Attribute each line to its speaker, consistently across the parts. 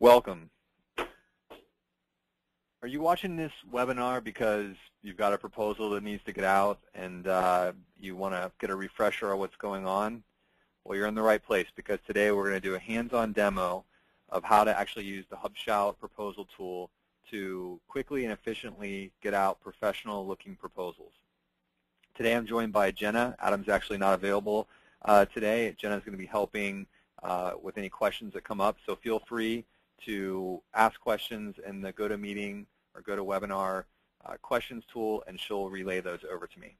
Speaker 1: Welcome. Are you watching this webinar because you've got a proposal that needs to get out and you want to get a refresher on what's going on? Well, you're in the right place, because today we're going to do a hands-on demo of how to actually use the HubShout proposal tool to quickly and efficiently get out professional-looking proposals. Today I'm joined by Jenna. Adam's actually not available today. Jenna's going to be helping with any questions that come up, so feel free to ask questions in the GoToMeeting or GoToWebinar questions tool, and she'll relay those over to me.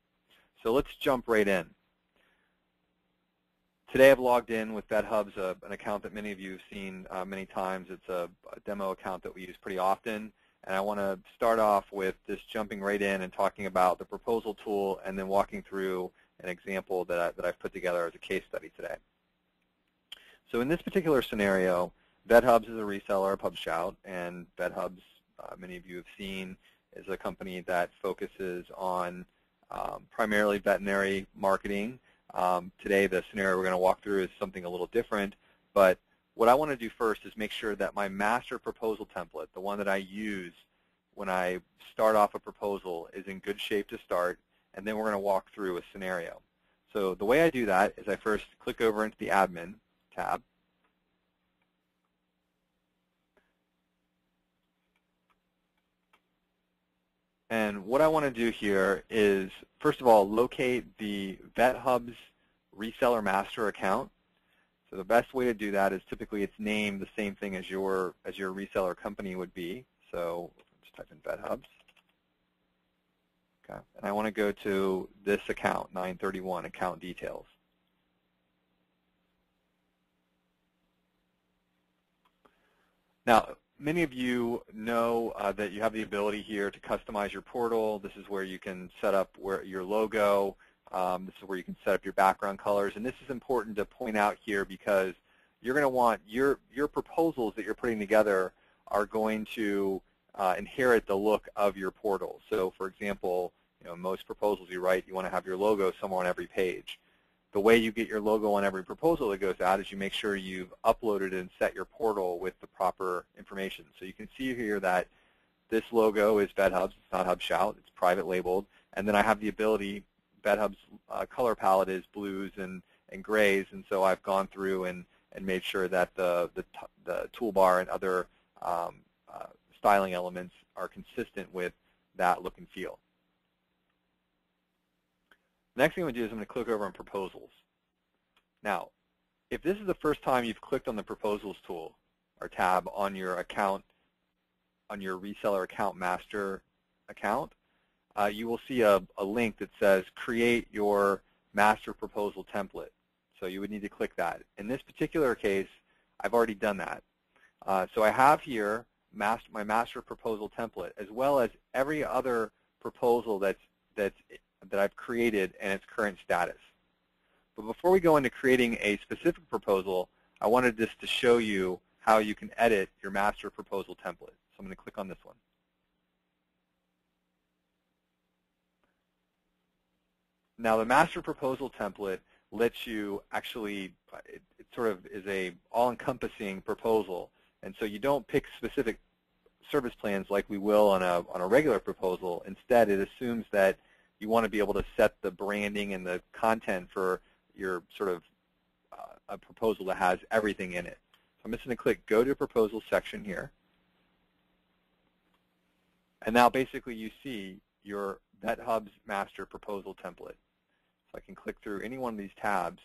Speaker 1: So let's jump right in. Today I've logged in with VetHubs, an account that many of you have seen many times. It's a demo account that we use pretty often, and I want to start off with just jumping right in and talking about the proposal tool and then walking through an example that I've put together as a case study today. So in this particular scenario, VetHubs is a reseller of HubShout, and VetHubs, many of you have seen, is a company that focuses on primarily veterinary marketing. Today, the scenario we're going to walk through is something a little different, but what I want to do first is make sure that my master proposal template, the one that I use when I start off a proposal, is in good shape to start, and then we're going to walk through a scenario. So the way I do that is I first click over into the Admin tab. And what I want to do here is, first of all, locate the VetHubs Reseller Master account. So the best way to do that is typically it's named the same thing as your reseller company would be. So let's type in VetHubs. Okay. And I want to go to this account, 931, account details. Now, many of you know that you have the ability here to customize your portal. This is where you can set up your logo. This is where you can set up your background colors. And this is important to point out here, because you're going to want your proposals that you're putting together are going to inherit the look of your portal. So, for example, most proposals you write, you want to have your logo somewhere on every page. The way you get your logo on every proposal that goes out is you make sure you've uploaded and set your portal with the proper information. So you can see here that this logo is VetHubs. It's not HubShout. It's private labeled. And then I have the ability, VetHubs color palette is blues and grays, and so I've gone through and made sure that the toolbar and other styling elements are consistent with that look and feel. The next thing I'm going to do is I'm going to click over on Proposals. Now, if this is the first time you've clicked on the Proposals tool or tab on your account, on your Reseller Account Master account, you will see a link that says Create Your Master Proposal Template. So you would need to click that. In this particular case, I've already done that. So I have here my Master Proposal Template, as well as every other proposal that I've created and its current status. But before we go into creating a specific proposal, I wanted just to show you how you can edit your master proposal template. So I'm going to click on this one. Now the master proposal template lets you actually, it sort of is a all-encompassing proposal, and so you don't pick specific service plans like we will on a regular proposal. Instead, it assumes that you want to be able to set the branding and the content for your sort of a proposal that has everything in it. So I'm just going to click Go to Proposal section here. And now basically you see your VetHubs Master Proposal Template. So I can click through any one of these tabs,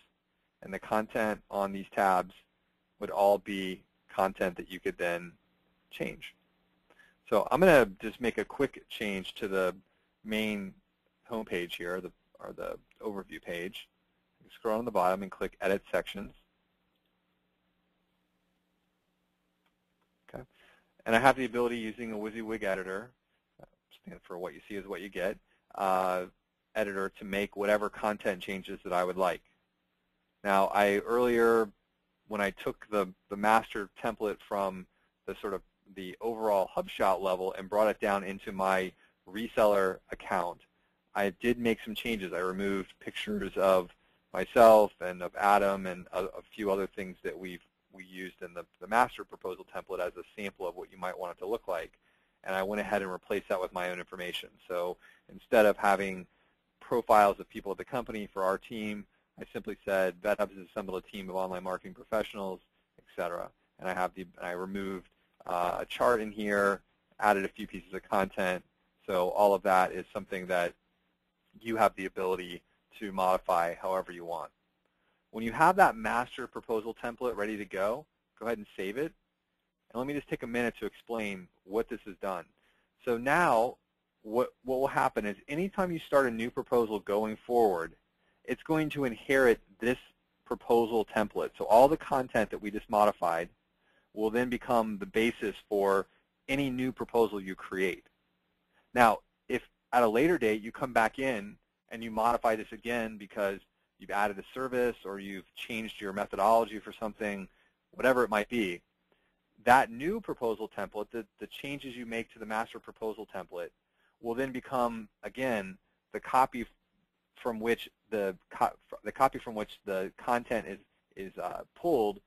Speaker 1: and the content on these tabs would all be content that you could then change. So I'm going to just make a quick change to the main homepage here, or the overview page. Scroll on the bottom and click Edit Sections. Okay, and I have the ability, using a Wysiwyg Editor, stand for what you see is what you get, editor, to make whatever content changes that I would like. Now, earlier, when I took the master template from the sort of the overall HubShout level and brought it down into my reseller account, I did make some changes. I removed pictures of myself and of Adam and a few other things that we've we used in the master proposal template as a sample of what you might want it to look like. And I went ahead and replaced that with my own information. So instead of having profiles of people at the company for our team, I simply said VetHubs has assembled a team of online marketing professionals, etc. And I removed a chart in here, added a few pieces of content. So all of that is something that you have the ability to modify however you want. When you have that master proposal template ready to go ahead and save it. And let me just take a minute to explain what this has done. So now what will happen is anytime you start a new proposal going forward, it's going to inherit this proposal template. So all the content that we just modified will then become the basis for any new proposal you create. Now, if at a later date you come back in and you modify this again because you've added a service or you've changed your methodology for something, whatever it might be, that new proposal template, the changes you make to the master proposal template, will then become, again, the copy from which the content is pulled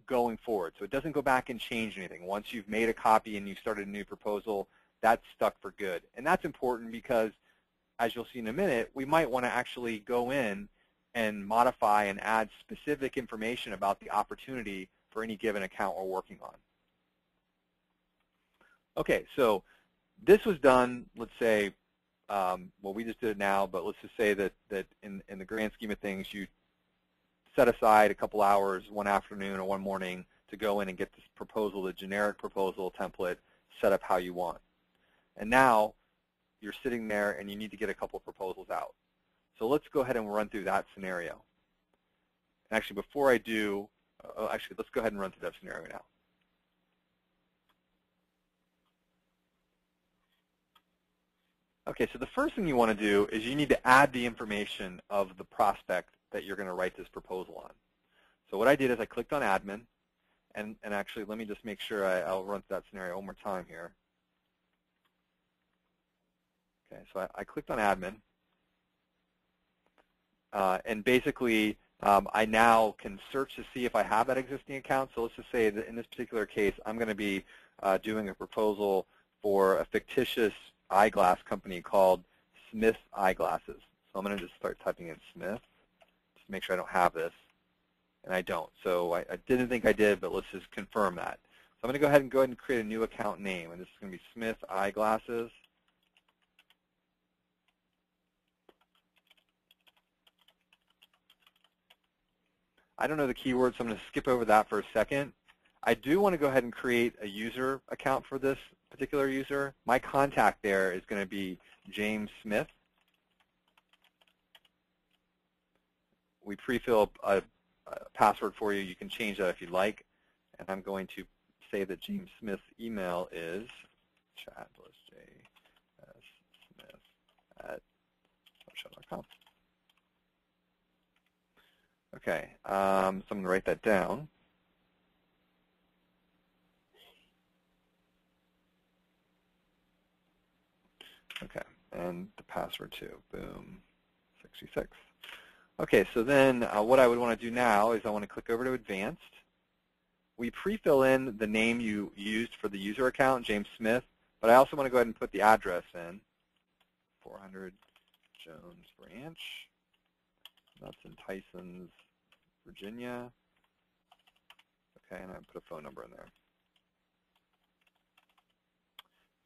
Speaker 1: going forward. So it doesn't go back and change anything. Once you've made a copy and you've started a new proposal, that's stuck for good. And that's important because, as you'll see in a minute, we might want to actually go in and modify and add specific information about the opportunity for any given account we're working on. Okay, so this was done, let's say, well, we just did it now, but let's just say that in the grand scheme of things, you set aside a couple hours one afternoon or one morning to go in and get this proposal, the generic proposal template, set up how you want. And now you're sitting there and you need to get a couple of proposals out. So let's go ahead and run through that scenario. Actually, before I do, actually, let's go ahead and run through that scenario now. Okay, so the first thing you want to do is you need to add the information of the prospect that you're going to write this proposal on. So what I did is I clicked on admin, and actually let me just make sure I'll run through that scenario one more time here. Okay, so I clicked on admin, and basically I now can search to see if I have that existing account. So let's just say that in this particular case, I'm going to be doing a proposal for a fictitious eyeglass company called Smith Eyeglasses. So I'm going to just start typing in Smith, just to make sure I don't have this, and I don't. So I didn't think I did, but let's just confirm that. So I'm going to go ahead and create a new account name, and this is going to be Smith Eyeglasses. I don't know the keyword, so I'm going to skip over that for a second. I do want to go ahead and create a user account for this particular user. My contact there is going to be James Smith. We pre-fill a password for you. You can change that if you'd like. And I'm going to say that James Smith's email is chat.smith@hubshout.com. Okay, so I'm going to write that down. Okay, and the password too. Boom, 66. Okay, so then what I would want to do now is I want to click over to Advanced. We pre-fill in the name you used for the user account, James Smith, but I also want to go ahead and put the address in, 400 Jones Branch. That's in Tysons, Virginia. Okay, and I put a phone number in there.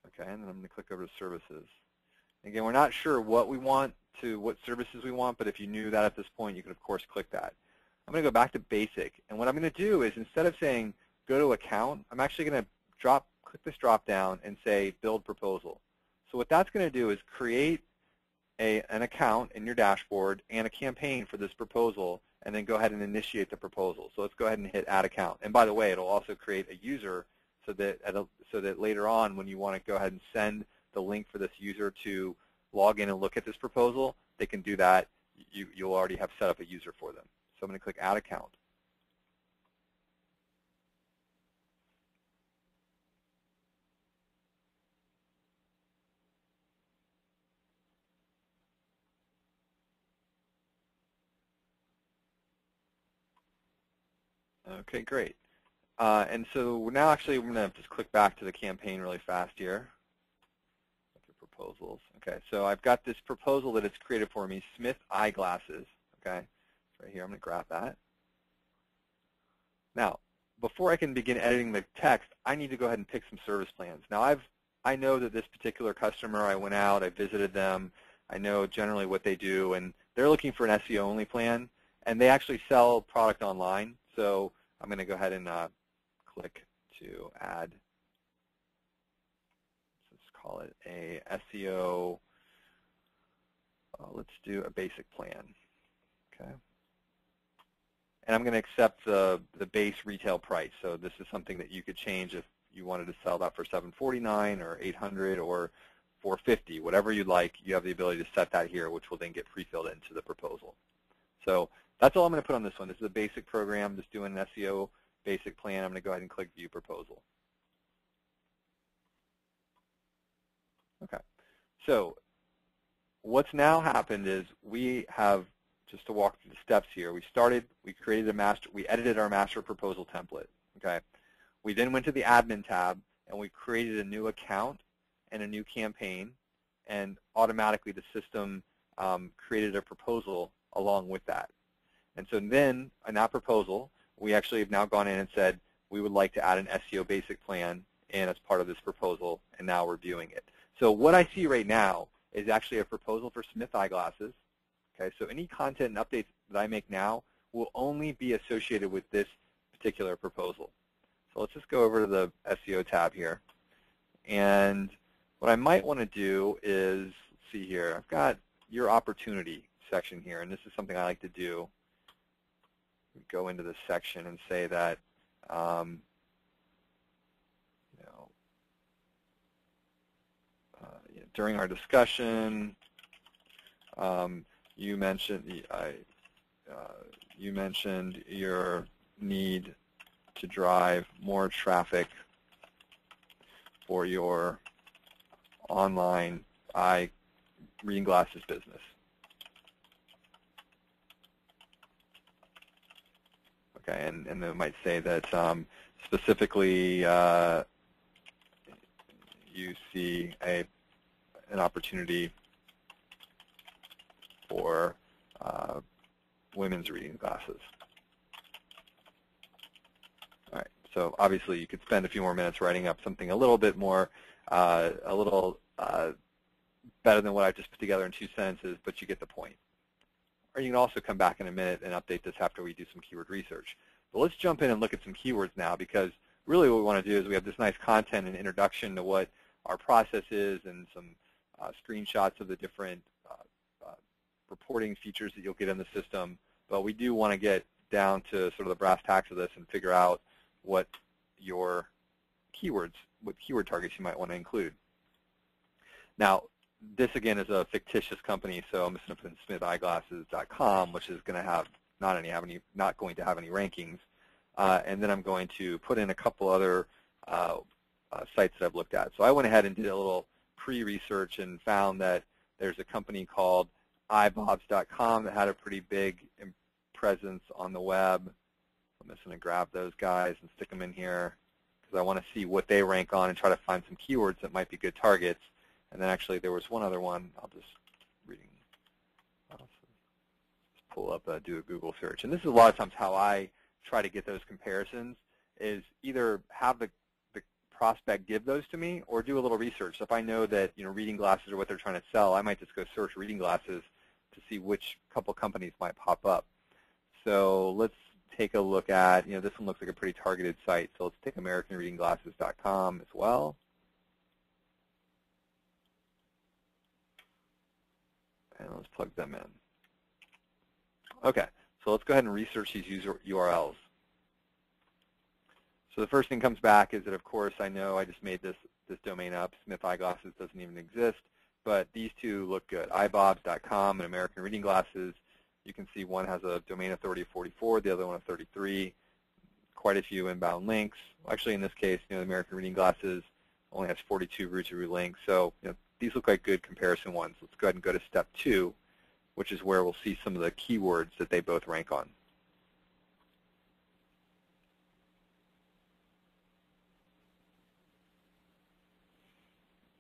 Speaker 1: Okay, and then I'm going to click over to Services. Again, we're not sure what services we want, but if you knew that at this point, you could, of course, click that. I'm going to go back to Basic, and what I'm going to do is instead of saying Go to Account, I'm actually going to click this drop down and say Build Proposal. So what that's going to do is create an account in your dashboard and a campaign for this proposal, and then go ahead and initiate the proposal. So let's go ahead and hit Add Account. And by the way, it'll also create a user so that later on when you want to go ahead and send the link for this user to log in and look at this proposal, they can do that. You'll already have set up a user for them. So I'm going to click Add Account. Okay, great. And so now actually we're going to just click back to the campaign really fast here. Proposals. Okay, so I've got this proposal that it's created for me, Smith eyeglasses. Okay, it's right here. I'm going to grab that. Now, before I can begin editing the text, I need to go ahead and pick some service plans. Now, I know that this particular customer, I went out, I visited them, I know generally what they do, and they're looking for an SEO only plan, and they actually sell product online. So I'm going to go ahead and click to add. Call it a SEO, let's do a basic plan, okay? And I'm going to accept the base retail price. So this is something that you could change if you wanted to sell that for $749 or $800 or $450, whatever you'd like. You have the ability to set that here, which will then get pre-filled into the proposal. So that's all I'm going to put on this one. This is a basic program, just doing an SEO basic plan. I'm going to go ahead and click View Proposal. Okay, so what's now happened is we have, just to walk through the steps here, we edited our master proposal template, okay? We then went to the admin tab and we created a new account and a new campaign, and automatically the system created a proposal along with that. And so then in that proposal, we actually have now gone in and said we would like to add an SEO basic plan in as part of this proposal, and now we're viewing it. So what I see right now is actually a proposal for Smith eyeglasses. Okay, so any content and updates that I make now will only be associated with this particular proposal. So let's just go over to the SEO tab here. And what I might want to do is, let's see here, I've got your opportunity section here, and this is something I like to do. Go into this section and say that during our discussion, you mentioned your need to drive more traffic for your online eye reading glasses business. Okay, and then it might say that specifically you see an opportunity for women's reading glasses. All right, so obviously you could spend a few more minutes writing up something a little bit more, better than what I just put together in 2 sentences, but you get the point. Or you can also come back in a minute and update this after we do some keyword research. But let's jump in and look at some keywords now, because really what we want to do is we have this nice content and introduction to what our process is and some screenshots of the different reporting features that you'll get in the system, but we do want to get down to sort of the brass tacks of this and figure out what your keywords, what keyword targets you might want to include. Now, this again is a fictitious company, so I'm just going to put in smitheyeglasses.com, which is going to have not going to have any rankings, and then I'm going to put in a couple other sites that I've looked at. So I went ahead and did a little pre-research and found that there's a company called ibobs.com that had a pretty big presence on the web. I'm just going to grab those guys and stick them in here because I want to see what they rank on and try to find some keywords that might be good targets. And then actually there was one other one. I'll just pull up, do a Google search. And this is a lot of times how I try to get those comparisons, is either have the prospect give those to me or do a little research. So if I know that reading glasses are what they're trying to sell, I might just go search reading glasses to see which couple companies might pop up. So let's take a look at, this one looks like a pretty targeted site. So let's take AmericanReadingGlasses.com as well. And let's plug them in. Okay, so let's go ahead and research these URLs. So the first thing comes back is that, of course, I know I just made this domain up. Smith Eyeglasses doesn't even exist, but these two look good. ibobs.com and American Reading Glasses. You can see one has a domain authority of 44, the other one of 33. Quite a few inbound links. Actually, in this case, the American Reading Glasses only has 42 root-to-root links. So these look like good comparison ones. Let's go ahead and go to step 2, which is where we'll see some of the keywords that they both rank on.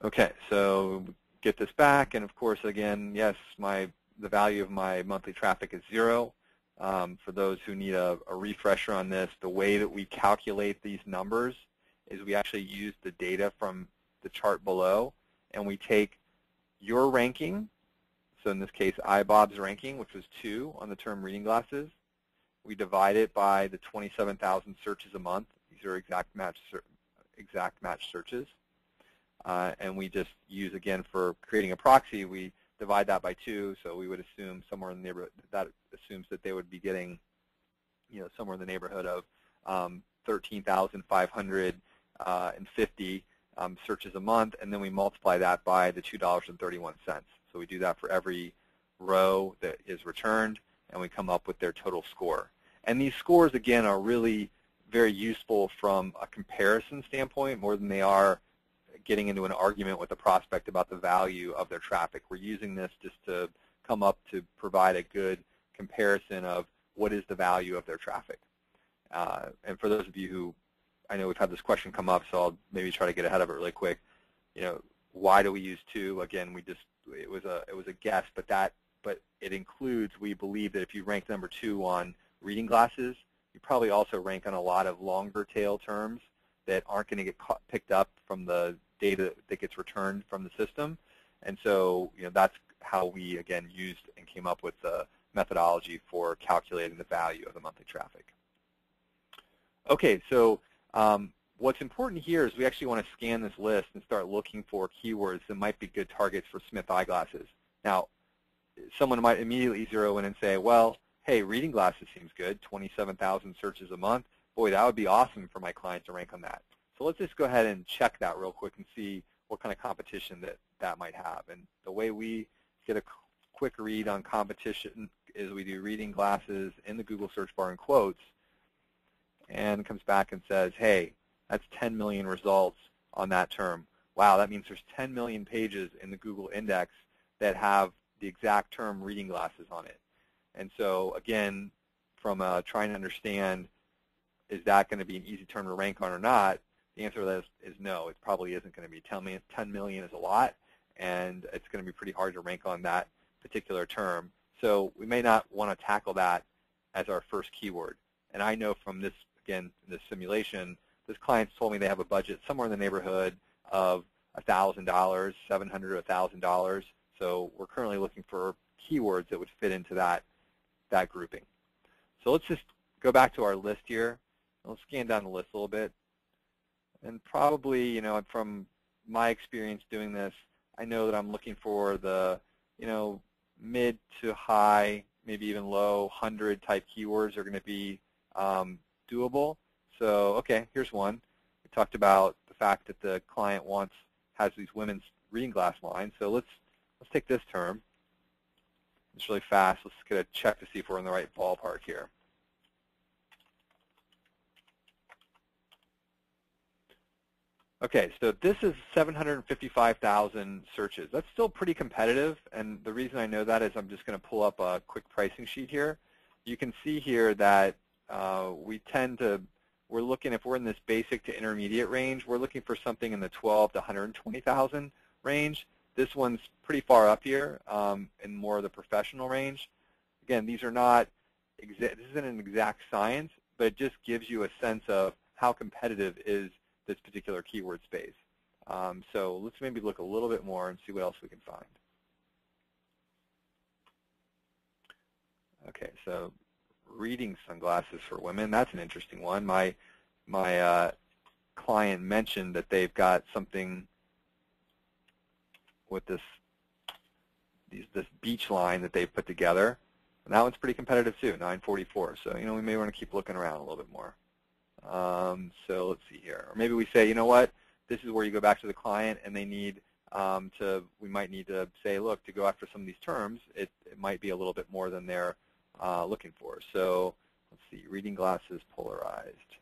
Speaker 1: Okay, so get this back, and of course, again, yes, the value of my monthly traffic is 0. For those who need a refresher on this, the way that we calculate these numbers is we actually use the data from the chart below, and we take your ranking, so in this case, iBob's ranking, which was 2 on the term reading glasses. We divide it by the 27,000 searches a month. These are exact match searches. And we just use, again, for creating a proxy, we divide that by 2, so we would assume somewhere in the neighborhood, that assumes that they would be getting, somewhere in the neighborhood of 13,550 searches a month, and then we multiply that by the $2.31. So we do that for every row that is returned, and we come up with their total score. And these scores, again, are really very useful from a comparison standpoint more than they are getting into an argument with a prospect about the value of their traffic. We're using this just to come up to provide a good comparison of what is the value of their traffic. And for those of you who, I know we've had this question come up, so I'll maybe try to get ahead of it really quick. Why do we use 2? Again, it was a guess, but it includes, we believe that if you rank number 2 on reading glasses, you probably also rank on a lot of longer tail terms that aren't going to get picked up from the data that gets returned from the system. And so, that's how we, again, used and came up with the methodology for calculating the value of the monthly traffic. Okay, so what's important here is we actually want to scan this list and start looking for keywords that might be good targets for Smith eyeglasses. Now, someone might immediately zero in and say, well, hey, reading glasses seems good, 27,000 searches a month. Boy, that would be awesome for my client to rank on that. So let's just go ahead and check that real quick and see what kind of competition that might have. And the way we get a quick read on competition is we do reading glasses in the Google search bar in quotes, and it comes back and says, hey, that's 10 million results on that term. Wow, that means there's 10 million pages in the Google index that have the exact term reading glasses on it. And so, again, from trying to understand, is that going to be an easy term to rank on or not, the answer to that is no. It probably isn't going to be. 10 million is a lot, and it's going to be pretty hard to rank on that particular term. So we may not want to tackle that as our first keyword. And I know from this, again, this simulation, this client's told me they have a budget somewhere in the neighborhood of $1,000, $700 to $1,000. So we're currently looking for keywords that would fit into that grouping. So let's just go back to our list here. Let's scan down the list a little bit. And probably, from my experience doing this, I know that I'm looking for the, mid to high, maybe even low 100 type keywords are going to be doable. So, okay, here's one. We talked about the fact that the client has these women's reading glass lines. So let's take this term. It's really fast. Let's get a check to see if we're in the right ballpark here. Okay, so this is 755,000 searches. That's still pretty competitive, and the reason I know that is I'm just going to pull up a quick pricing sheet here. You can see here that we're looking, if we're in this basic to intermediate range, we're looking for something in the 12 to 120,000 range. This one's pretty far up here in more of the professional range. Again, these are not, this isn't an exact science, but it just gives you a sense of how competitive is this particular keyword space. So let's maybe look a little bit more and see what else we can find. Okay, so reading sunglasses for women, that's an interesting one. My client mentioned that they've got something with this beach line that they've put together. And that one's pretty competitive too, 944. So, we may want to keep looking around a little bit more. So let's see here. Or maybe we say, you know what, this is where you go back to the client and they need we might need to say, look, to go after some of these terms, it might be a little bit more than they're looking for. So let's see, reading glasses polarized.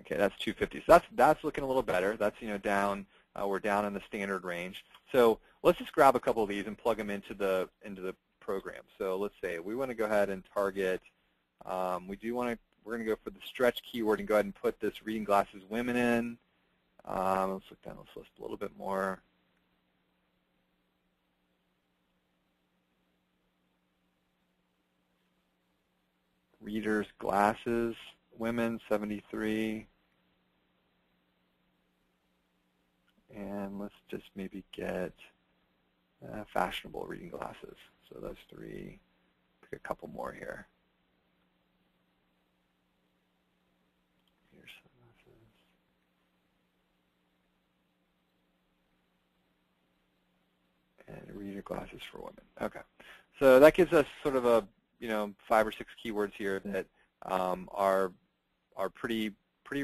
Speaker 1: Okay, that's 250. So that's looking a little better. That's down. We're down in the standard range. So let's just grab a couple of these and plug them into the program. So let's say we want to go ahead and target. We're we're going to go for the stretch keyword and go ahead and put this reading glasses women in. Let's look down this list a little bit more. Readers glasses women 73. And let's just maybe get fashionable reading glasses. So those 3, pick a couple more here. Here's sunglasses. And reader glasses for women. Okay. So that gives us sort of a, 5 or 6 keywords here that are pretty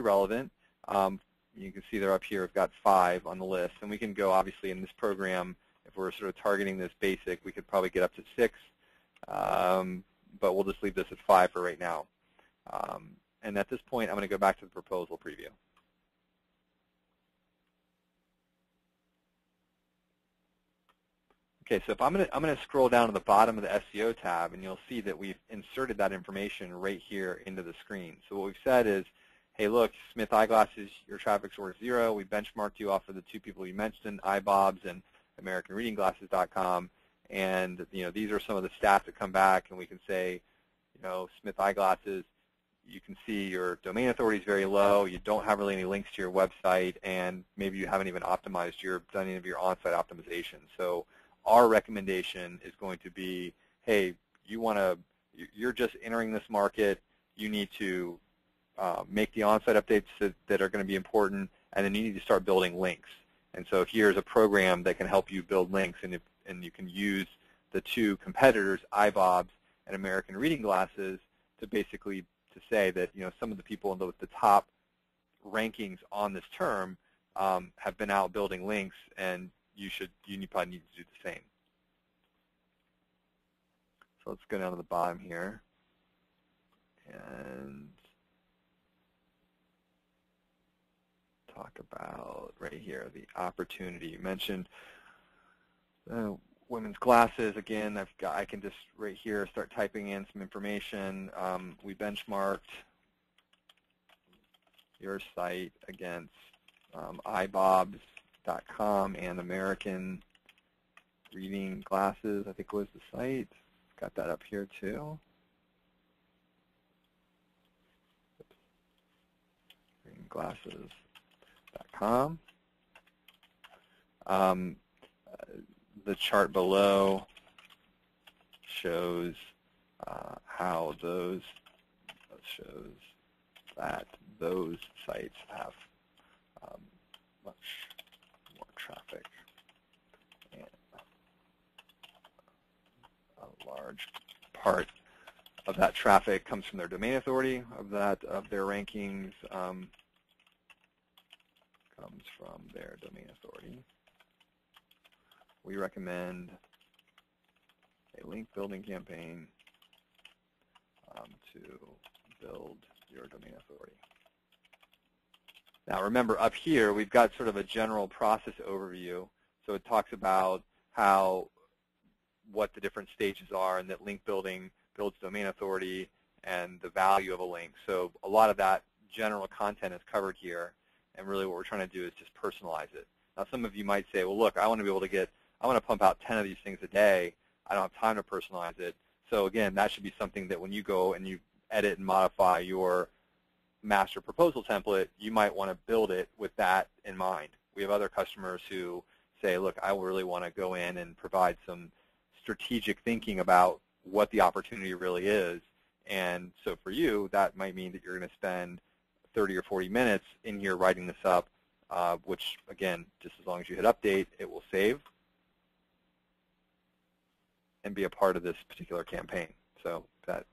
Speaker 1: relevant. You can see they're up here. We've got 5 on the list, and we can go obviously in this program. If we're sort of targeting this basic, we could probably get up to 6, but we'll just leave this at 5 for right now. And at this point, I'm going to go back to the proposal preview. Okay, so if I'm going to scroll down to the bottom of the SEO tab, and you'll see that we've inserted that information right here into the screen. So what we've said is, hey, look, Smith Eyeglasses, your traffic's worth 0. We benchmarked you off of the 2 people you mentioned, iBobs and AmericanReadingGlasses.com, and these are some of the stats that come back, and we can say, Smith Eyeglasses, you can see your domain authority is very low. You don't have really any links to your website, and maybe you haven't even done any of your on-site optimization. So our recommendation is going to be, hey, you're just entering this market. You need to make the on-site updates that are going to be important, and then you need to start building links. And so here's a program that can help you build links, and you can use the 2 competitors, iBobs and American Reading Glasses, to basically say that some of the people in the top rankings on this term have been out building links, and you probably need to do the same. So let's go down to the bottom here and talk about right here the opportunity. You mentioned women's glasses. Again, I can just right here start typing in some information. We benchmarked your site against iBobs.com and American Reading Glasses, I think was the site. Got that up here too. Readingglasses.com. The chart below shows how those sites have much more traffic, and a large part of that traffic comes from their domain authority. Of their rankings comes from their domain authority. We recommend a link building campaign to build your domain authority. Now remember, up here we've got sort of a general process overview. So it talks about what the different stages are, and that link building builds domain authority and the value of a link. So a lot of that general content is covered here, and really what we're trying to do is just personalize it. Now some of you might say, well, look, I want to pump out 10 of these things a day. I don't have time to personalize it. So again, that should be something that when you go and you edit and modify your master proposal template, you might want to build it with that in mind. We have other customers who say, look, I really want to go in and provide some strategic thinking about what the opportunity really is. And so for you, that might mean that you're going to spend 30 or 40 minutes in here writing this up, which, again, just as long as you hit update, it will save and be a part of this particular campaign. So that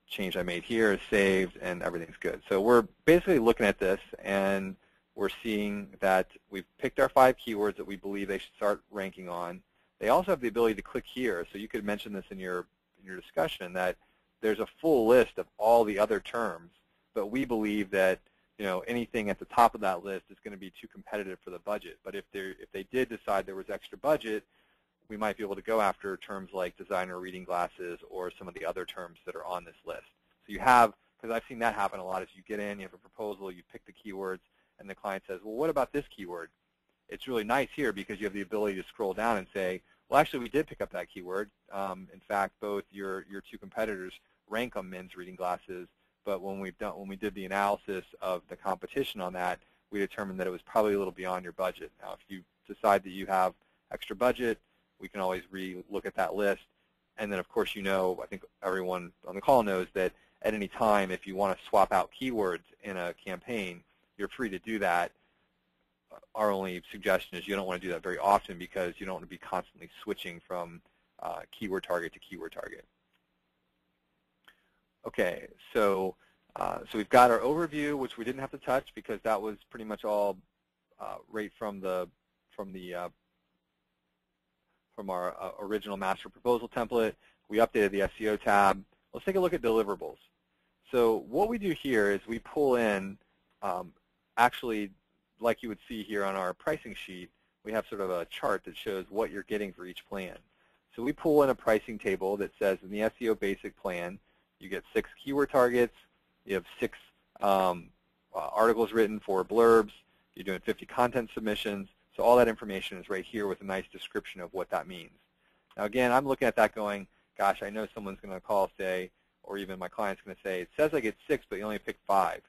Speaker 1: change I made here is saved, and everything's good. So we're basically looking at this, and we're seeing that we've picked our 5 keywords that we believe they should start ranking on. They also have the ability to click here. So you could mention this in your discussion, that there's a full list of all the other terms, but we believe that anything at the top of that list is going to be too competitive for the budget. But if they did decide there was extra budget, we might be able to go after terms like designer reading glasses or some of the other terms that are on this list. So you have because I've seen that happen a lot. Is you get in, you have a proposal, you pick the keywords, and the client says, well, what about this keyword? It's really nice here because you have the ability to scroll down and say, well, actually, we did pick up that keyword. In fact, both your two competitors rank on men's reading glasses, but when we did the analysis of the competition on that, we determined that it was probably a little beyond your budget. Now, if you decide that you have extra budget, we can always re-look at that list. And then, of course, I think everyone on the call knows that at any time, if you want to swap out keywords in a campaign, you're free to do that. Our only suggestion is you don't want to do that very often because you don't want to be constantly switching from keyword target to keyword target. Okay, so we've got our overview, which we didn't have to touch because that was pretty much all right from our original master proposal template. We updated the SEO tab. Let's take a look at deliverables. So what we do here is we pull in, actually, like you would see here on our pricing sheet, we have sort of a chart that shows what you're getting for each plan. So we pull in a pricing table that says in the SEO basic plan, you get 6 keyword targets, you have 6 articles written, 4 blurbs, you're doing 50 content submissions. So all that information is right here with a nice description of what that means. Now again, I'm looking at that going, gosh, I know someone's going to call, say, or even my client's going to say, it says I get 6, but you only pick 5.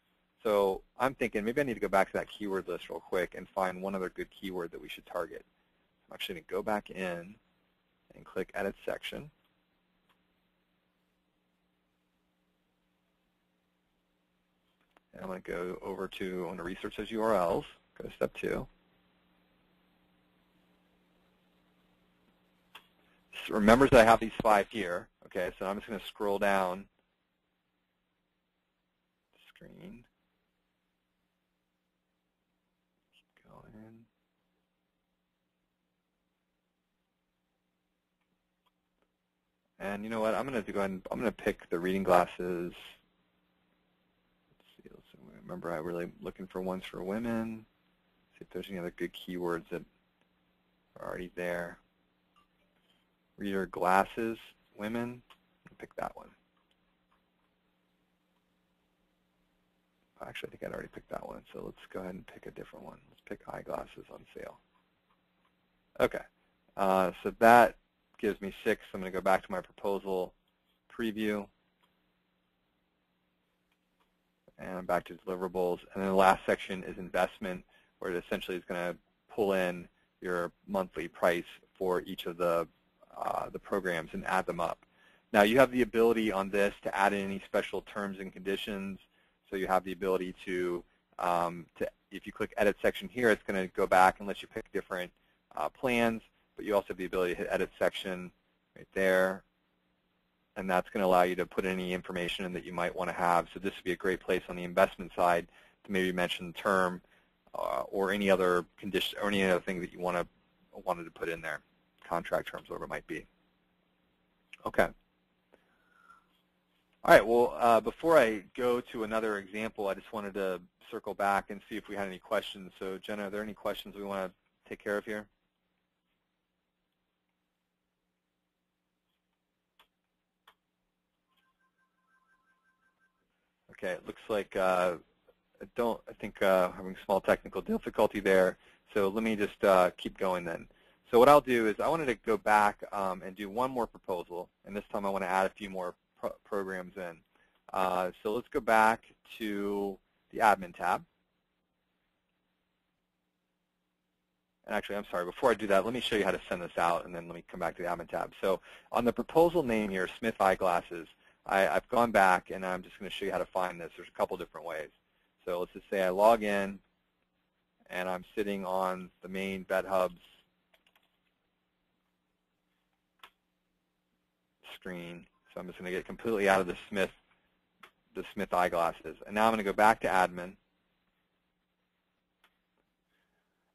Speaker 1: So I'm thinking maybe I need to go back to that keyword list real quick and find one other good keyword that we should target. I'm actually going to go back in and click Edit Section. And I'm going to go over to, I want to research those URLs, go to step 2. So remember that I have these 5 here. Okay, so I'm just going to scroll down the screen. Keep going. And you know what? I'm going to go ahead and I'm going to pick the reading glasses. Let's see. Remember, I'm really looking for ones for women. See if there's any other good keywords that are already there. Reader glasses, women. I'll pick that one. Actually, I think I'd already picked that one, so let's go ahead and pick a different one. Let's pick eyeglasses on sale. Okay, so that gives me 6. I'm going to go back to my proposal preview. And I'm back to deliverables. And then the last section is investment, where it essentially is going to pull in your monthly price for each of the programs and add them up. Now you have the ability on this to add in any special terms and conditions. So you have the ability to if you click Edit Section here, it's going to go back and let you pick different plans, but you also have the ability to hit Edit Section right there, and that's going to allow you to put any information in that you might want to have. So this would be a great place on the investment side to maybe mention the term or any other condition or any other thing that you wanted to put in there. Contract terms, whatever it might be. Okay. All right, well, before I go to another example, I just wanted to circle back and see if we had any questions. So, Jenna, are there any questions we want to take care of here? Okay, it looks like I think having small technical difficulty there. So let me just keep going then. So what I'll do is I wanted to go back and do one more proposal, and this time I want to add a few more programs in. So let's go back to the admin tab. And actually, I'm sorry, before I do that, let me show you how to send this out, and then let me come back to the admin tab. So on the proposal name here, Smith Eyeglasses, I've gone back, and I'm just going to show you how to find this. There's a couple different ways. So let's just say I log in, and I'm sitting on the main VetHubs screen. So I'm just going to get completely out of the Smith eyeglasses. And now I'm going to go back to admin.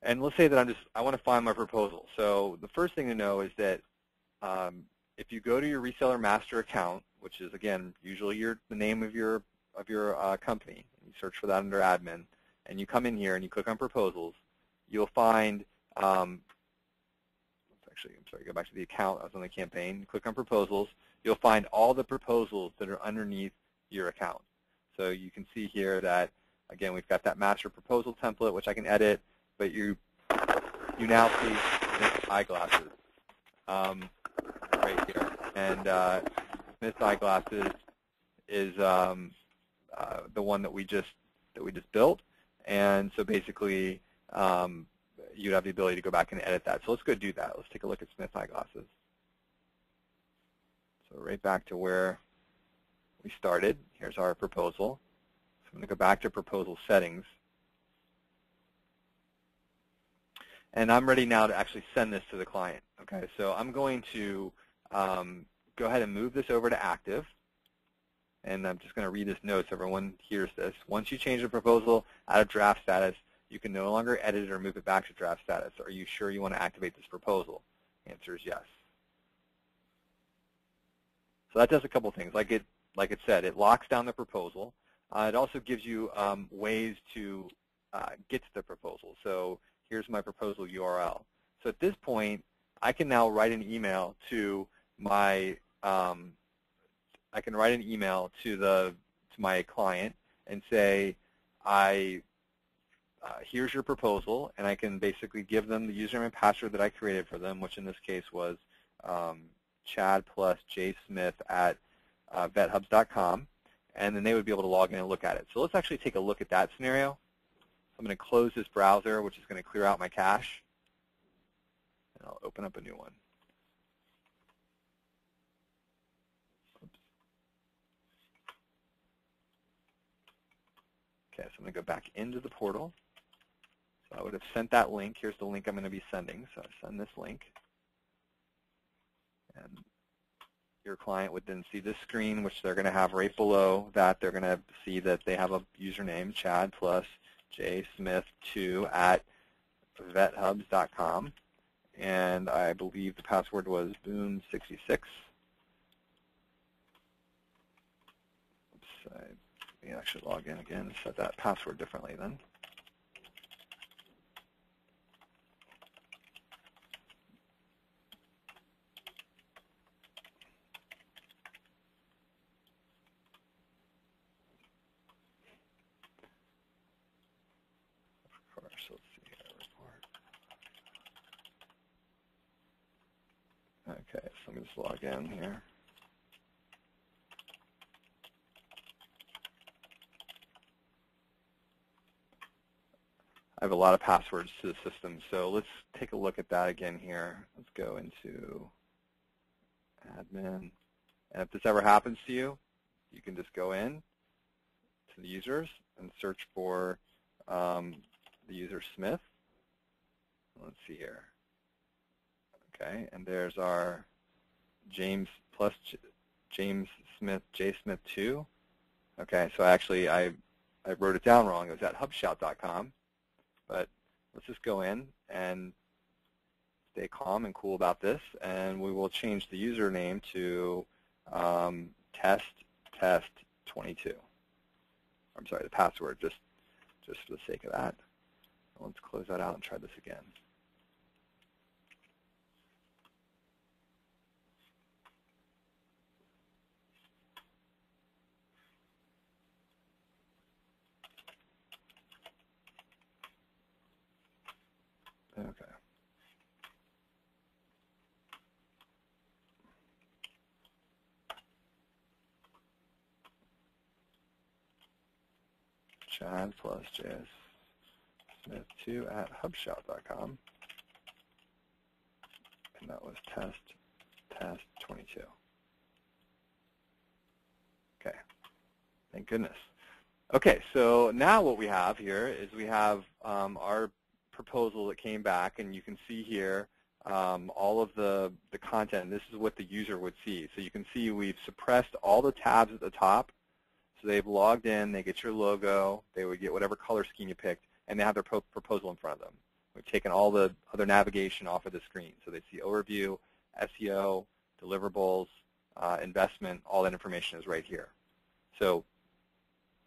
Speaker 1: And let's say that I want to find my proposal. So the first thing to know is that if you go to your reseller master account, which is again usually the name of your company, you search for that under admin, and you come in here and you click on proposals, you'll find go back to the account. I was on the campaign. Click on proposals. You'll find all the proposals that are underneath your account. So you can see here that, again, we've got that master proposal template, which I can edit, but you now see Smith eyeglasses right here. And Smith eyeglasses is the one that we just built. And so basically, you'd have the ability to go back and edit that. So let's go do that. Let's take a look at Smith eyeglasses. So right back to where we started. Here's our proposal. So I'm going to go back to proposal settings. And I'm ready now to actually send this to the client. Okay, so I'm going to go ahead and move this over to active. And I'm just going to read this note so everyone hears this. Once you change the proposal out of draft status, you can no longer edit it or move it back to draft status. Are you sure you want to activate this proposal? The answer is yes. So that does a couple things. Like it said, it locks down the proposal. It also gives you ways to get to the proposal. So here's my proposal URL. So at this point, I can now write an email to my my client and say, here's your proposal, and I can basically give them the username and password that I created for them, which in this case was Chad plus jsmith at vethubs.com, and then they would be able to log in and look at it. So let's actually take a look at that scenario. I'm going to close this browser, which is going to clear out my cache, and I'll open up a new one. Oops. Okay, so I'm going to go back into the portal. So I would have sent that link. Here's the link I'm going to be sending. So I send this link. And your client would then see this screen, which they're going to have right below that. They're going to see that they have a username, Chad plus jsmith2 at vethubs.com. And I believe the password was boom66. Oops, I should log in again and set that password differently then. Let's see here, report. Okay, so let me just log in here. I have a lot of passwords to the system, so let's take a look at that again here. Let's go into admin. And if this ever happens to you, you can just go in to the users and search for the user Smith. Let's see here. Okay, and there's our James plus James Smith, jsmith2. Okay, so actually I wrote it down wrong. It was at hubshout.com. But let's just go in and stay calm and cool about this, and we will change the username to test22. I'm sorry, the password, just for the sake of that. Let's close that out and try this again. Okay. Chad plus jsmith2 at hubshout.com. And that was test22. Okay. Thank goodness. Okay, so now what we have here is we have our proposal that came back, and you can see here all of the content. This is what the user would see. So you can see we've suppressed all the tabs at the top. So they've logged in, they get your logo, they would get whatever color scheme you picked, and they have their proposal in front of them. We've taken all the other navigation off of the screen. So they see overview, SEO, deliverables, investment, all that information is right here. So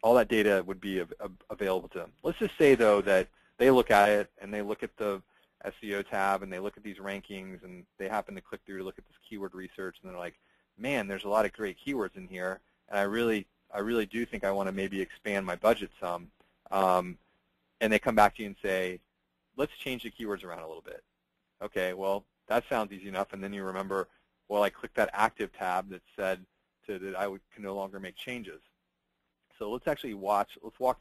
Speaker 1: all that data would be available to them. Let's just say, though, that they look at it and they look at the SEO tab and they look at these rankings and they happen to click through to look at this keyword research and they're like, man, there's a lot of great keywords in here, and I really I really do think I want to maybe expand my budget some, and they come back to you and say, let's change the keywords around a little bit. Okay, well, that sounds easy enough, and then you remember, well, I clicked that active tab that said that I can no longer make changes. So let's actually walk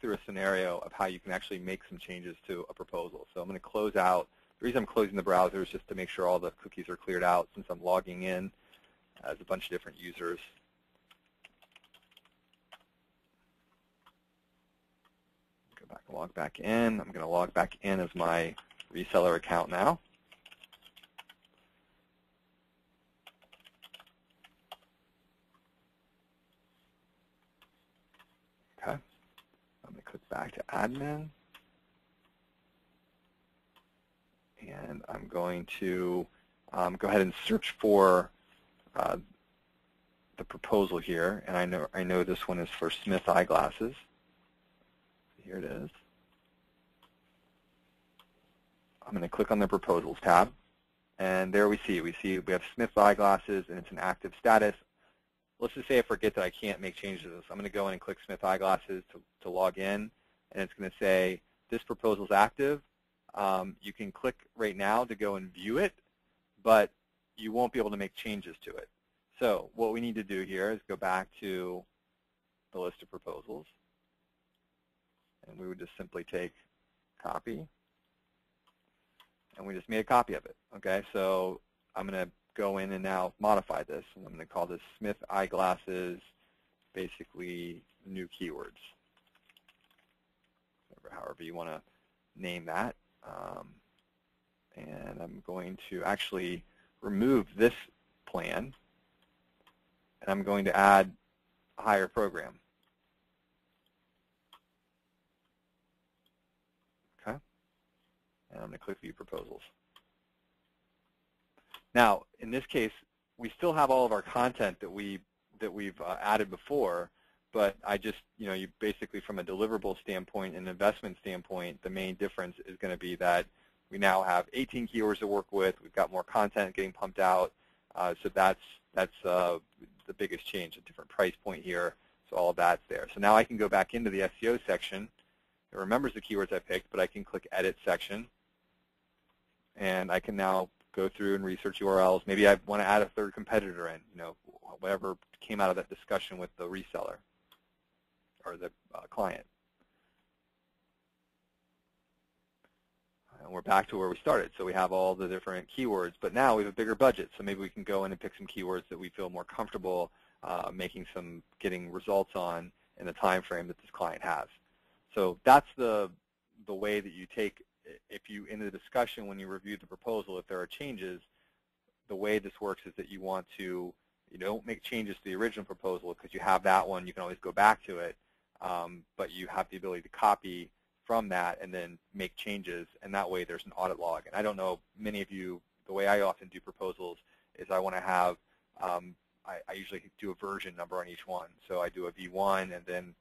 Speaker 1: through a scenario of how you can actually make some changes to a proposal. So I'm going to close out. The reason I'm closing the browser is just to make sure all the cookies are cleared out since I'm logging in as a bunch of different users. Go back and log back in. I'm going to log back in as my reseller account now. Okay. I'm going to click back to admin. And I'm going to go ahead and search for the proposal here. And I know this one is for Smith eyeglasses. Here it is. I'm going to click on the Proposals tab. And there we have Smith eyeglasses, and it's an active status. Let's just say I forget that I can't make changes to this. I'm going to go in and click Smith eyeglasses to log in, and it's going to say this proposal is active. You can click right now to go and view it, but you won't be able to make changes to it. So what we need to do here is go back to the list of proposals, and we would just simply take copy, and we just made a copy of it. Okay, so I'm going to go in and now modify this, and I'm going to call this Smith eyeglasses, basically new keywords, however you want to name that. And I'm going to actually remove this plan, and I'm going to add a higher program. Okay, and I'm going to click View Proposals. Now, in this case, we still have all of our content that we've added before, but I just, you basically from a deliverable standpoint and investment standpoint, the main difference is going to be that we now have 18 keywords to work with. We've got more content getting pumped out, so that's the biggest change, a different price point here. So all of that's there. So now I can go back into the SEO section. It remembers the keywords I picked, but I can click Edit section, and I can now go through and research URLs. Maybe I want to add a third competitor in, whatever came out of that discussion with the reseller or the client. And we're back to where we started. So we have all the different keywords, but now we have a bigger budget. So maybe we can go in and pick some keywords that we feel more comfortable getting results on in the time frame that this client has. So that's the way that you take. If you, in the discussion when you review the proposal, if there are changes, the way this works is that you don't make changes to the original proposal because you have that one. You can always go back to it, but you have the ability to copy from that and then make changes, and that way there's an audit log. And I don't know, many of you, the way I often do proposals is I want to have, I usually do a version number on each one. So I do a V1, and then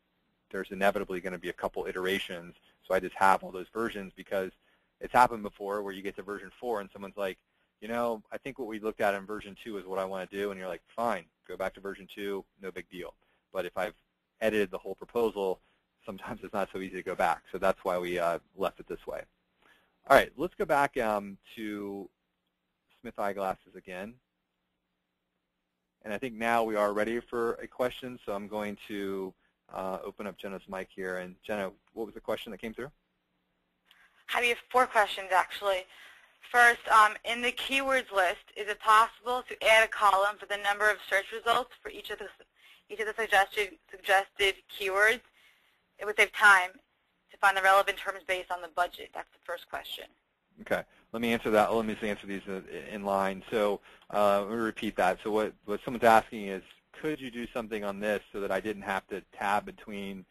Speaker 1: there's inevitably going to be a couple iterations. So I just have all those versions because it's happened before where you get to version 4 and someone's like, I think what we looked at in version 2 is what I want to do. And you're like, fine, go back to version 2, no big deal. But if I've edited the whole proposal, sometimes it's not so easy to go back. So that's why we left it this way. All right, let's go back to Smith eyeglasses again. And I think now we are ready for a question. So I'm going to open up Jenna's mic here. And Jenna, what was the question that came through?
Speaker 2: Hi, we have 4 questions actually. First, in the keywords list, is it possible to add a column for the number of search results for each of the suggested keywords? It would save time to find the relevant terms based on the budget. That's the first question.
Speaker 1: Okay, let me answer that. Let me just answer these in line. So let me repeat that. So what someone's asking is, could you do something on this so that I didn't have to tab between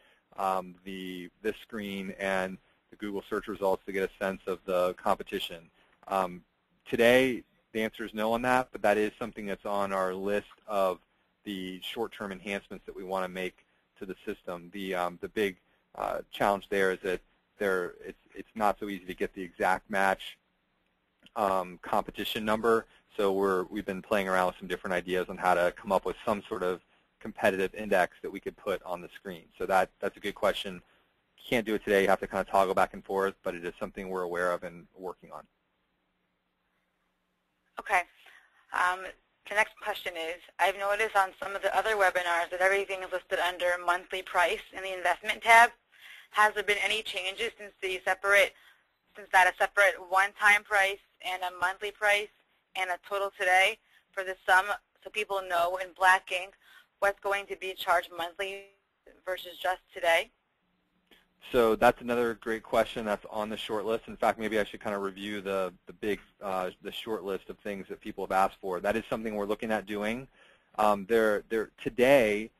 Speaker 1: this screen and the Google search results to get a sense of the competition? Today, the answer is no on that, but that is something that's on our list of the short-term enhancements that we want to make to the system. The big challenge there is that it's not so easy to get the exact match competition number. So we've been playing around with some different ideas on how to come up with some sort of competitive index that we could put on the screen. So that's a good question. Can't do it today. You have to kind of toggle back and forth, but it is something we're aware of and working on.
Speaker 2: Okay. The next question is, I've noticed on some of the other webinars that everything is listed under monthly price in the investment tab. Has there been any changes since that a separate one-time price and a monthly price and a total today for the sum, so people know in black ink what's going to be charged monthly versus just today?
Speaker 1: So that's another great question that's on the short list. In fact, maybe I should kind of review the short list of things that people have asked for. That is something we're looking at doing. Today,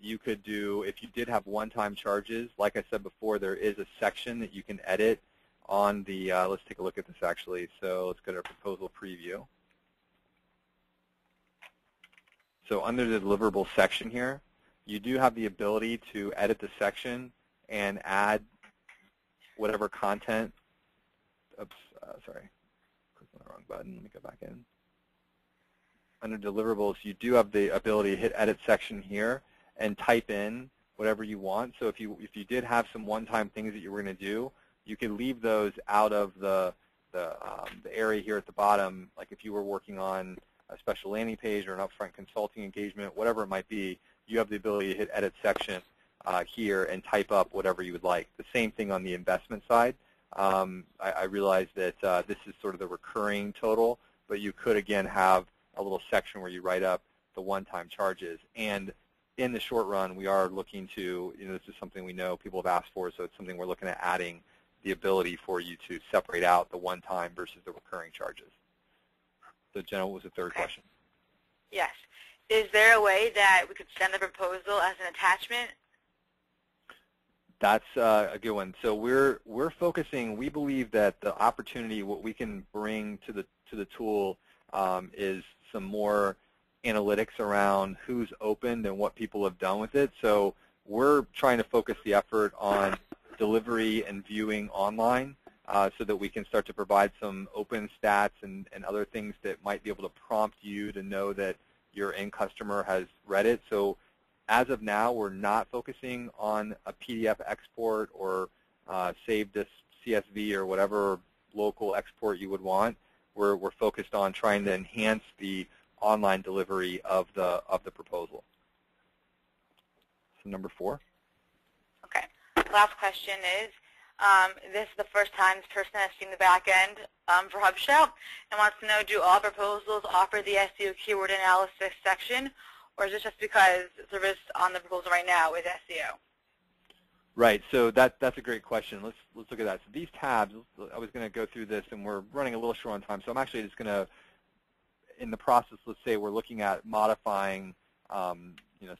Speaker 1: you could do, if you did have one-time charges, like I said before, there is a section that you can edit on the, let's take a look at this actually. So let's go to our proposal preview. So under the deliverable section here, you do have the ability to edit the section and add whatever content. Oops, sorry, clicked on the wrong button. Let me go back in. Under deliverables, you do have the ability to hit edit section here and type in whatever you want. So if you did have some one-time things that you were going to do, you could leave those out of the area here at the bottom. Like if you were working on a special landing page or an upfront consulting engagement, whatever it might be, you have the ability to hit edit section here and type up whatever you would like. The same thing on the investment side. I realize that this is sort of the recurring total, but you could again have a little section where you write up the one-time charges. And in the short run, we are looking to, this is something we know people have asked for, so it's something we're looking at adding the ability for you to separate out the one-time versus the recurring charges. So Jenna, what was the third question?
Speaker 2: Yes. Is there a way that we could send the proposal as an attachment?
Speaker 1: That's a good one. So we're focusing. We believe that the opportunity, what we can bring to the tool, is some more analytics around who's opened and what people have done with it. So we're trying to focus the effort on delivery and viewing online, so that we can start to provide some open stats and other things that might be able to prompt you to know that your end customer has read it. So as of now, we're not focusing on a PDF export or save this CSV or whatever local export you would want. We're focused on trying to enhance the online delivery of the proposal. So number 4.
Speaker 2: Okay. Last question is, this is the first time this person has seen the back end for HubShout and wants to know, do all proposals offer the SEO keyword analysis section, or is it just because the service on the proposal right now is SEO?
Speaker 1: Right. So that's a great question. Let's look at that. So these tabs, I was going to go through this, and we're running a little short on time. So I'm actually just going to, in the process, let's say we're looking at modifying,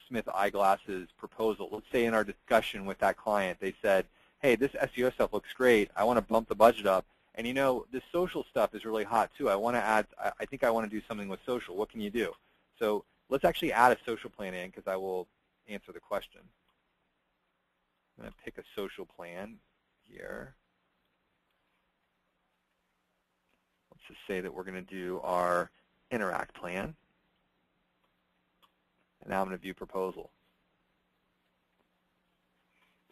Speaker 1: Smith Eyeglasses proposal. Let's say in our discussion with that client, they said, hey, this SEO stuff looks great. I want to bump the budget up. And this social stuff is really hot too. I think I want to do something with social. What can you do? So let's actually add a social plan in, because I will answer the question. I'm going to pick a social plan here. Let's just say that we're going to do our Interact plan. And now I'm going to view proposal.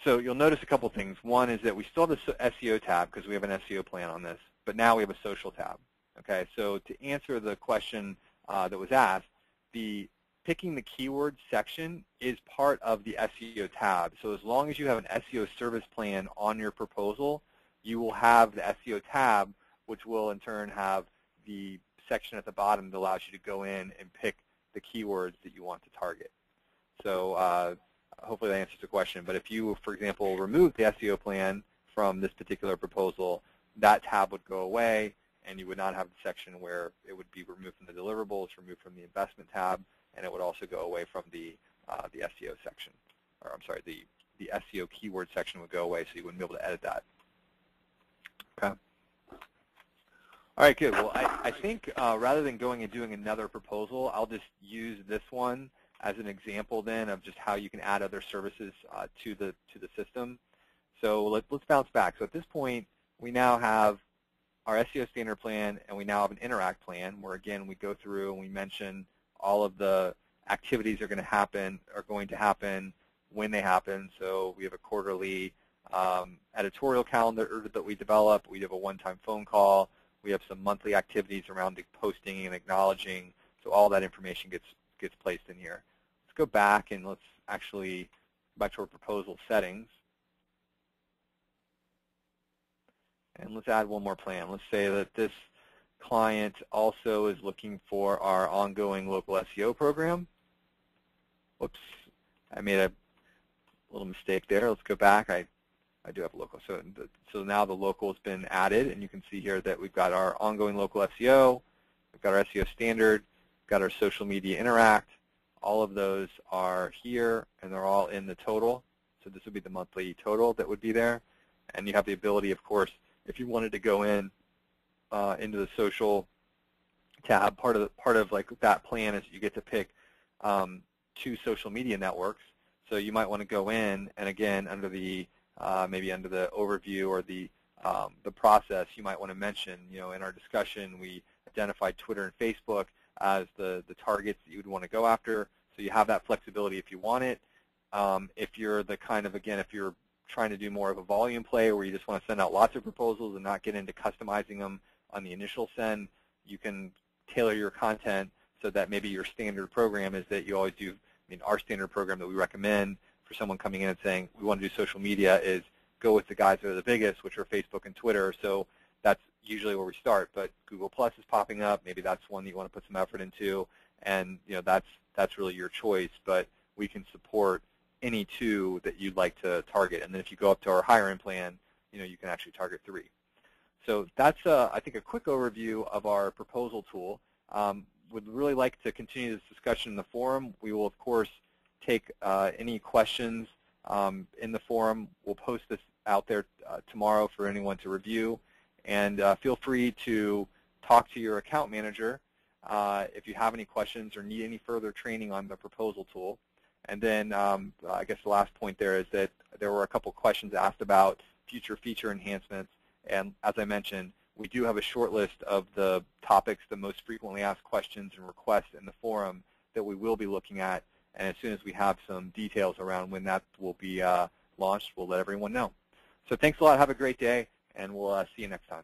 Speaker 1: So you'll notice a couple things. One is that we still have the SEO tab because we have an SEO plan on this, but now we have a social tab. Okay, so to answer the question that was asked, the picking the keyword section is part of the SEO tab. So as long as you have an SEO service plan on your proposal, you will have the SEO tab, which will in turn have the section at the bottom that allows you to go in and pick the keywords that you want to target. So hopefully that answers the question. But if you, for example, remove the SEO plan from this particular proposal, that tab would go away, and you would not have the section where it would be removed from the deliverables, removed from the investment tab, and it would also go away from the SEO section. Or I'm sorry, the SEO keyword section would go away, so you wouldn't be able to edit that. Okay. All right, good. Well, I think rather than going and doing another proposal, I'll just use this one as an example then of just how you can add other services to the system. So let's bounce back. So at this point, we now have our SEO standard plan, and we now have an Interact plan where, again, we go through and we mention all of the activities are going to happen, when they happen. So we have a quarterly editorial calendar that we develop. We have a one-time phone call. We have some monthly activities around the posting and acknowledging. So all that information gets placed in here. Let's go back and let's actually go back to our proposal settings. And let's add one more plan. Let's say that this client also is looking for our ongoing local SEO program. Whoops, I made a little mistake there. Let's go back. I do have a local. So now the local has been added, and you can see here that we've got our ongoing local SEO, we've got our SEO standard, we've got our social media interact. All of those are here, and they're all in the total. So this would be the monthly total that would be there. And you have the ability, of course, if you wanted to go in into the social tab, part of like that plan is you get to pick 2 social media networks. So you might want to go in, and again, under the maybe under the overview or the process, you might want to mention, in our discussion, we identified Twitter and Facebook as the targets that you would want to go after. So you have that flexibility if you want it. If you're the kind of, again, if you're trying to do more of a volume play where you just want to send out lots of proposals and not get into customizing them on the initial send, you can tailor your content so that maybe your standard program is that you always do, our standard program that we recommend for someone coming in and saying, we want to do social media is go with the guys that are the biggest, which are Facebook and Twitter. So that's usually where we start. But Google Plus is popping up. Maybe that's one that you want to put some effort into. And that's really your choice. But we can support any 2 that you'd like to target. And then if you go up to our higher end plan, you can actually target 3. So that's, I think, a quick overview of our proposal tool. Would really like to continue this discussion in the forum. We will, of course, take any questions in the forum. We'll post this out there tomorrow for anyone to review. And feel free to talk to your account manager if you have any questions or need any further training on the proposal tool. And then I guess the last point there is that there were a couple questions asked about future feature enhancements. And as I mentioned, we do have a short list of the topics, the most frequently asked questions and requests in the forum that we will be looking at. And as soon as we have some details around when that will be launched, we'll let everyone know. So thanks a lot. Have a great day, and we'll see you next time.